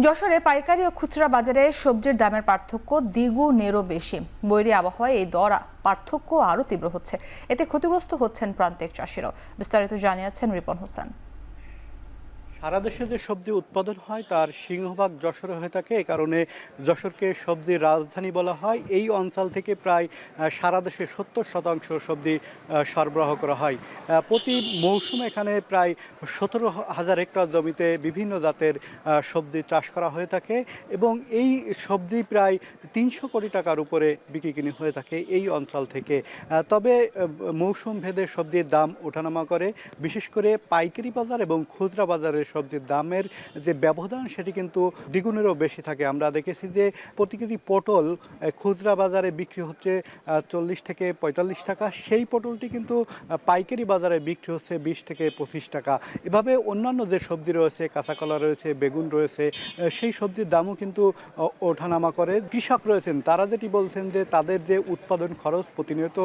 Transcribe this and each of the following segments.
যশোরে পাইকারি ও খুচরা বাজারে সবজির দামের পার্থক্য দ্বিগুণেরও বেশি। বৈরী আবহাওয়ায় এই দর পার্থক্য আরও তীব্র হচ্ছে। এতে ক্ষতিগ্রস্ত হচ্ছেন প্রান্তিক চাষিরাও। বিস্তারিত জানিয়েছেন রিপন হোসেন। সারা দেশে যে সবজি উৎপাদন হয় তার সিংহভাগ যশোরে হয়ে থাকে। এ কারণে যশোরকে সবজির রাজধানী বলা হয়। এই অঞ্চল থেকে প্রায় সারা দেশে ৭০% সবজি সরবরাহ করা হয়। প্রতি মৌসুমে এখানে প্রায় ১৭,০০০ হেক্টর জমিতে বিভিন্ন জাতের সবজি চাষ করা হয়ে থাকে এবং এই সবজি প্রায় ৩০০ কোটি টাকার উপরে বিক্রি হয়ে থাকে এই অঞ্চল থেকে। তবে মৌসুম ভেদে সবজির দাম ওঠানামা করে, বিশেষ করে পাইকারি বাজার এবং খুচরা বাজারের সবজির দামের যে ব্যবধান সেটি কিন্তু দ্বিগুণেরও বেশি থাকে। আমরা দেখেছি যে প্রতি কেজি পটল খুচরা বাজারে বিক্রি হচ্ছে ৪০ থেকে ৪৫ টাকা, সেই পটলটি কিন্তু পাইকারি বাজারে বিক্রি হচ্ছে ২০ থেকে ২৫ টাকা। এভাবে অন্যান্য যে সবজি রয়েছে, কাঁচাকলা রয়েছে, বেগুন রয়েছে, সেই সবজির দামও কিন্তু ওঠানামা করে। কৃষক রয়েছেন তারা যেটি বলছেন যে তাদের যে উৎপাদন খরচ প্রতিনিয়ত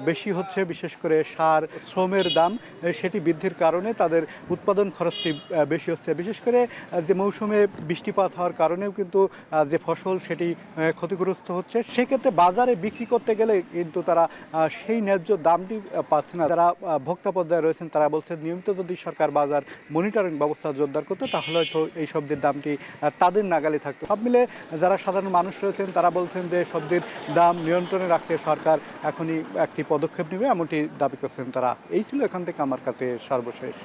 বেশি হচ্ছে, বিশেষ করে সার শ্রমের দাম সেটি বৃদ্ধির কারণে তাদের উৎপাদন খরচটি বেশি হচ্ছে। বিশেষ করে যে মৌসুমে বৃষ্টিপাত হওয়ার কারণেও কিন্তু যে ফসল সেটি ক্ষতিগ্রস্ত হচ্ছে। সেক্ষেত্রে বাজারে বিক্রি করতে গেলে কিন্তু তারা সেই ন্যায্য দামটি পাচ্ছে না। যারা ভোক্তা পর্যায়ে রয়েছেন তারা বলছেন নিয়মিত যদি সরকার বাজার মনিটরিং ব্যবস্থা জোরদার করতো তাহলে হয়তো এই সবজির দামটি তাদের নাগালে থাকতো। সব মিলে যারা সাধারণ মানুষ রয়েছেন তারা বলছেন যে সবজির দাম নিয়ন্ত্রণে রাখতে সরকার এখনই একটি পদক্ষেপ নেবে, এমনটি দাবি করছেন তারা। এই ছিল এখান থেকে আমার কাছে সর্বশেষ।